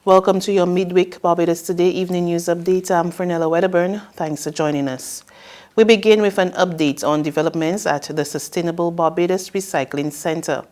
Welcome to your midweek Barbados Today Evening News Update. I'm Fernella Wedderburn. Thanks for joining us. We begin with an update on developments at the Sustainable Barbados Recycling Center.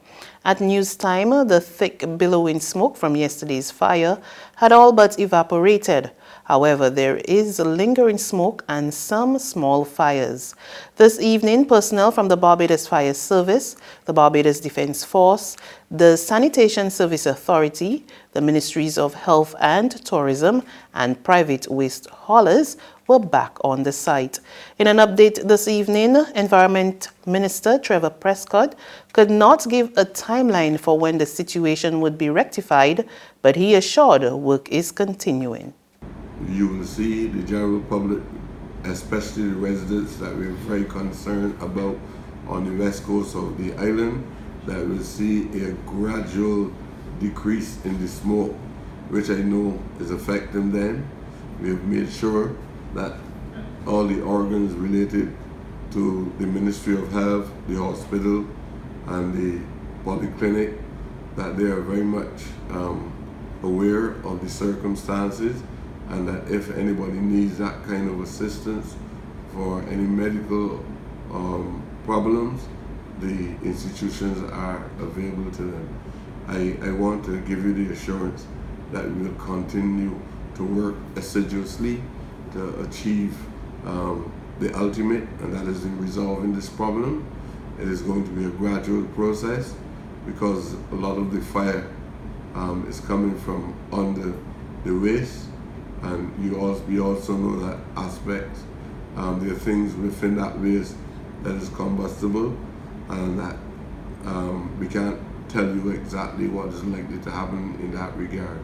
At news time, the thick billowing smoke from yesterday's fire had all but evaporated. However, there is lingering smoke and some small fires. This evening, personnel from the Barbados Fire Service, the Barbados Defence Force, the Sanitation Service Authority, the Ministries of Health and Tourism, and private waste haulers were back on the site. In an update this evening, Environment Minister Trevor Prescott could not give a timeline for when the situation would be rectified, but he assured work is continuing. You will see the general public, especially the residents that we're very concerned about on the west coast of the island, that will see a gradual decrease in the smoke, which I know is affecting them. We have made sure that all the organs related to the Ministry of Health, the hospital, and the polyclinic, that they are very much aware of the circumstances, and that if anybody needs that kind of assistance for any medical problems, the institutions are available to them. I want to give you the assurance that we will continue to work assiduously to achieve the ultimate, and that is in resolving this problem. It is going to be a gradual process because a lot of the fire is coming from under the waste, and we also know that aspect. There are things within that waste that is combustible, and that we can't tell you exactly what is likely to happen in that regard.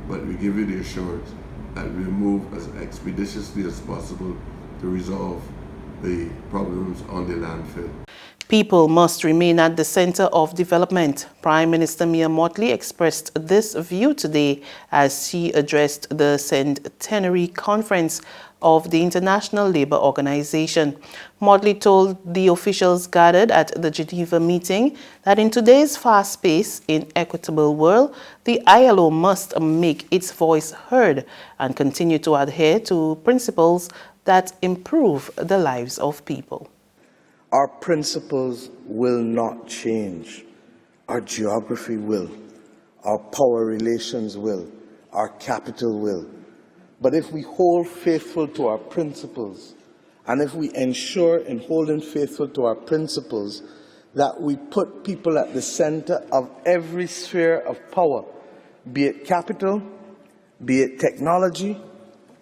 But we give you the assurance that we'll move as expeditiously as possible to resolve the problems on the landfill. People must remain at the center of development. Prime Minister Mottley expressed this view today as she addressed the centenary conference of the International Labour Organization. Mottley told the officials gathered at the Geneva meeting that in today's fast-paced, inequitable world, the ILO must make its voice heard and continue to adhere to principles that improve the lives of people. Our principles will not change. Our geography will. Our power relations will. Our capital will. But if we hold faithful to our principles, and if we ensure in holding faithful to our principles that we put people at the center of every sphere of power, be it capital, be it technology,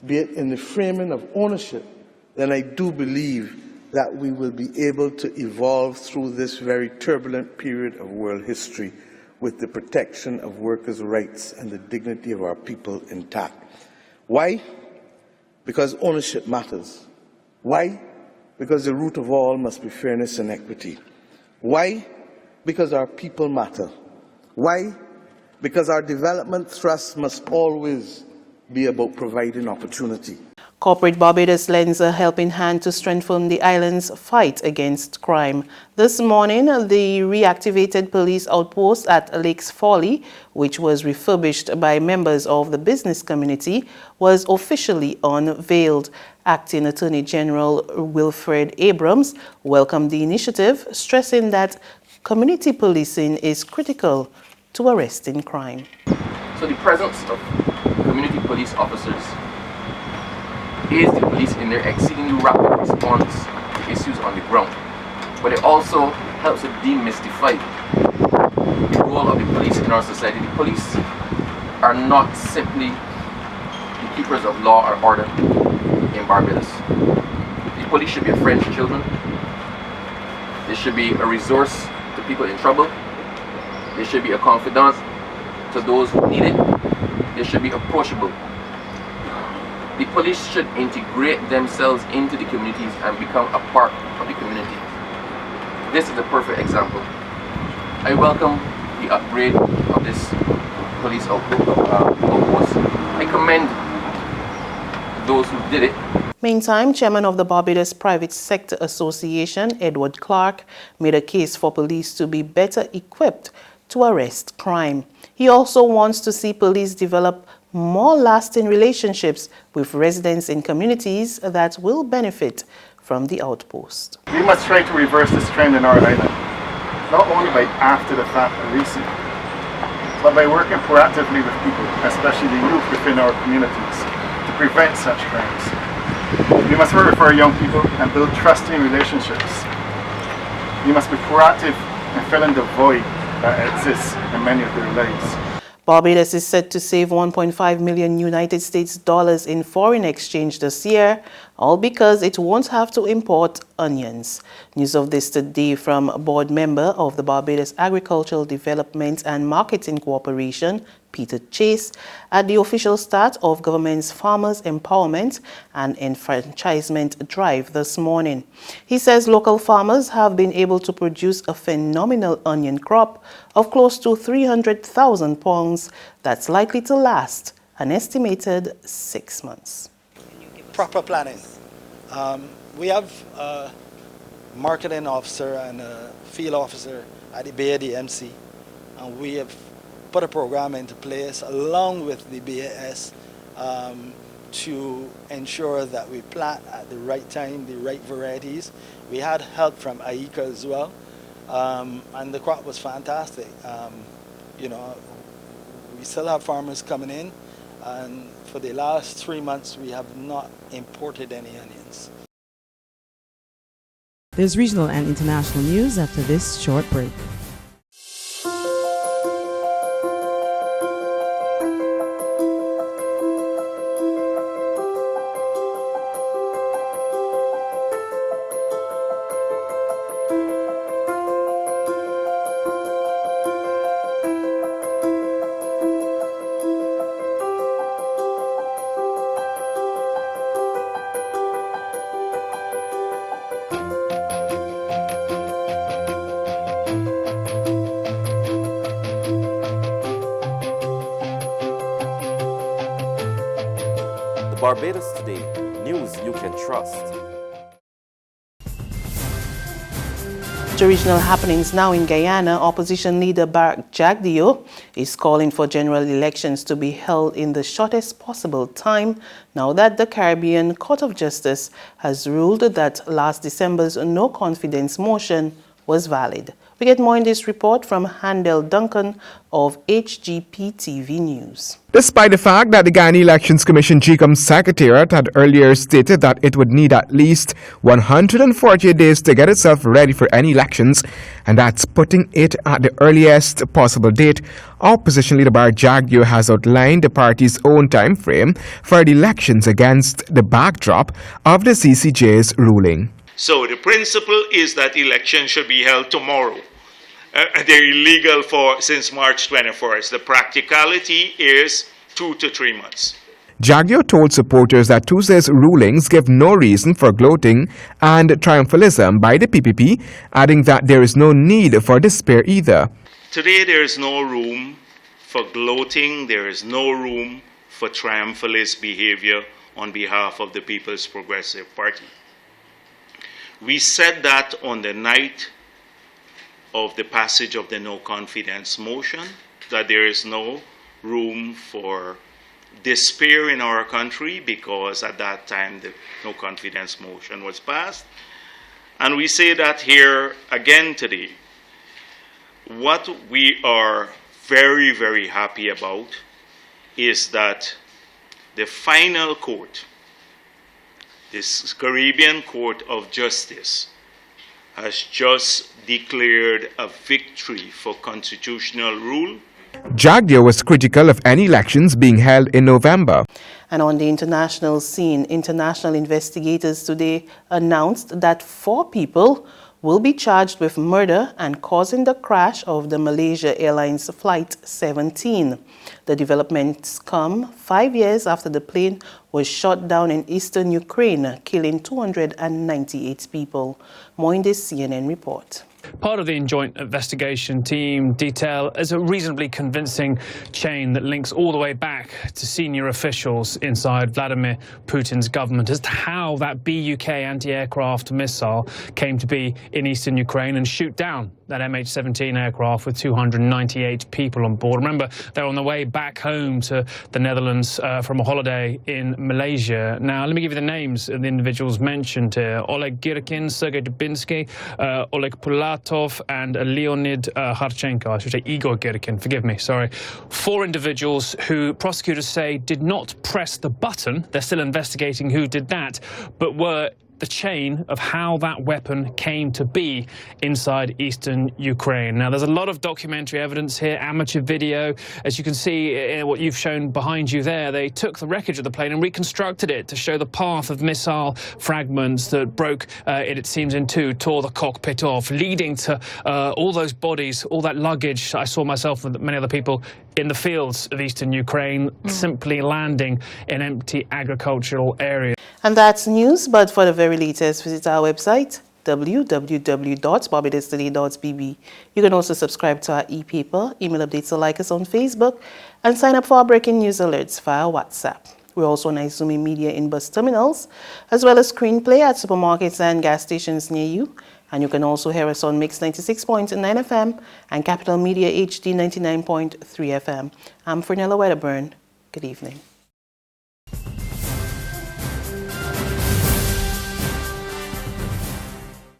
be it in the framing of ownership, then I do believe that we will be able to evolve through this very turbulent period of world history with the protection of workers' rights and the dignity of our people intact. Why? Because ownership matters. Why? Because the root of all must be fairness and equity. Why? Because our people matter. Why? Because our development thrust must always be about providing opportunity. Corporate Barbados lends a helping hand to strengthen the island's fight against crime. This morning, the reactivated police outpost at Lakes Folly, which was refurbished by members of the business community, was officially unveiled. Acting Attorney General Wilfred Abrams welcomed the initiative, stressing that community policing is critical to arresting crime. So the presence of community police officers aids the police in their exceedingly rapid response to issues on the ground, but it also helps to demystify the role of the police in our society. The police are not simply the keepers of law or order in Barbados. The police should be a friend to children. They should be a resource to people in trouble. They should be a confidant to those who need it. They should be approachable. The police should integrate themselves into the communities and become a part of the community. This is a perfect example. I welcome the upgrade of this police outpost. I commend those who did it. Meantime, Chairman of the Barbados Private Sector Association, Edward Clark, made a case for police to be better equipped to arrest crime. He also wants to see police develop more lasting relationships with residents in communities that will benefit from the outpost. We must try to reverse this trend in our island, not only by after-the-fact policing, but by working proactively with people, especially the youth within our communities, to prevent such crimes. We must work with our young people and build trusting relationships. We must be proactive in filling the void that exists in many of their lives. Barbados is set to save 1.5 million United States dollars in foreign exchange this year, all because it won't have to import onions. News of this today from a board member of the Barbados Agricultural Development and Marketing Corporation, Peter Chase, at the official start of government's Farmers Empowerment and Enfranchisement Drive this morning. He says local farmers have been able to produce a phenomenal onion crop of close to 300,000 pounds that's likely to last an estimated 6 months. Proper planning. We have a marketing officer and a field officer at the BADMC, and we have put a program into place along with the BAS to ensure that we plant at the right time, the right varieties. We had help from AICA as well, and the crop was fantastic. You know, we still have farmers coming in, and for the last 3 months we have not imported any onions. There's regional and international news after this short break. Barbados Today, news you can trust. To regional happenings now in Guyana, opposition leader Barbados Jagdeo is calling for general elections to be held in the shortest possible time now that the Caribbean Court of Justice has ruled that last December's no-confidence motion was valid. We get more in this report from Handel Duncan of HGP TV News. Despite the fact that the Guyana Elections Commission GECOM Secretariat had earlier stated that it would need at least 148 days to get itself ready for any elections, and that's putting it at the earliest possible date, opposition leader Barbados Jagdeo has outlined the party's own time frame for the elections against the backdrop of the CCJ's ruling. So the principle is that elections should be held tomorrow. They're illegal since March 21st. The practicality is 2 to 3 months. Jagdeo told supporters that Tuesday's rulings give no reason for gloating and triumphalism by the PPP, adding that there is no need for despair either. Today there is no room for gloating. There is no room for triumphalist behavior on behalf of the People's Progressive Party. We said that on the night of the passage of the no-confidence motion, that there is no room for despair in our country because at that time the no-confidence motion was passed. And we say that here again today. What we are very, very happy about is that the final court, this Caribbean Court of Justice, has just declared a victory for constitutional rule. Jagdeo was critical of any elections being held in November. And on the international scene, international investigators today announced that 4 people will be charged with murder and causing the crash of the Malaysia Airlines Flight 17. The developments come 5 years after the plane was shot down in eastern Ukraine, killing 298 people. More in this CNN report. Part of the joint investigation team detail as a reasonably convincing chain that links all the way back to senior officials inside Vladimir Putin's government as to how that BUK anti-aircraft missile came to be in eastern Ukraine and shoot down that MH17 aircraft with 298 people on board. Remember, they're on the way back home to the Netherlands from a holiday in Malaysia. Now, let me give you the names of the individuals mentioned here. Oleg Girkin, Sergei Dubinsky, Oleg Pulatov, and Leonid Harchenko. I should say Igor Girkin, forgive me, sorry. 4 individuals who prosecutors say did not press the button. They're still investigating who did that, but were the chain of how that weapon came to be inside eastern Ukraine. Now, there's a lot of documentary evidence here, amateur video. As you can see, what you've shown behind you there, they took the wreckage of the plane and reconstructed it to show the path of missile fragments that broke it seems in two, tore the cockpit off, leading to all those bodies, all that luggage. I saw myself and many other people in the fields of eastern Ukraine, simply landing in empty agricultural areas. And that's news, but for the very latest, visit our website, www.barbadostoday.bb. You can also subscribe to our e-paper, email updates, or like us on Facebook, and sign up for our breaking news alerts via WhatsApp. We're also on Izumi Media in bus terminals, as well as screenplay at supermarkets and gas stations near you. And you can also hear us on Mix 96.9 FM and Capital Media HD 99.3 FM. I'm Fernella Wedderburn. Good evening.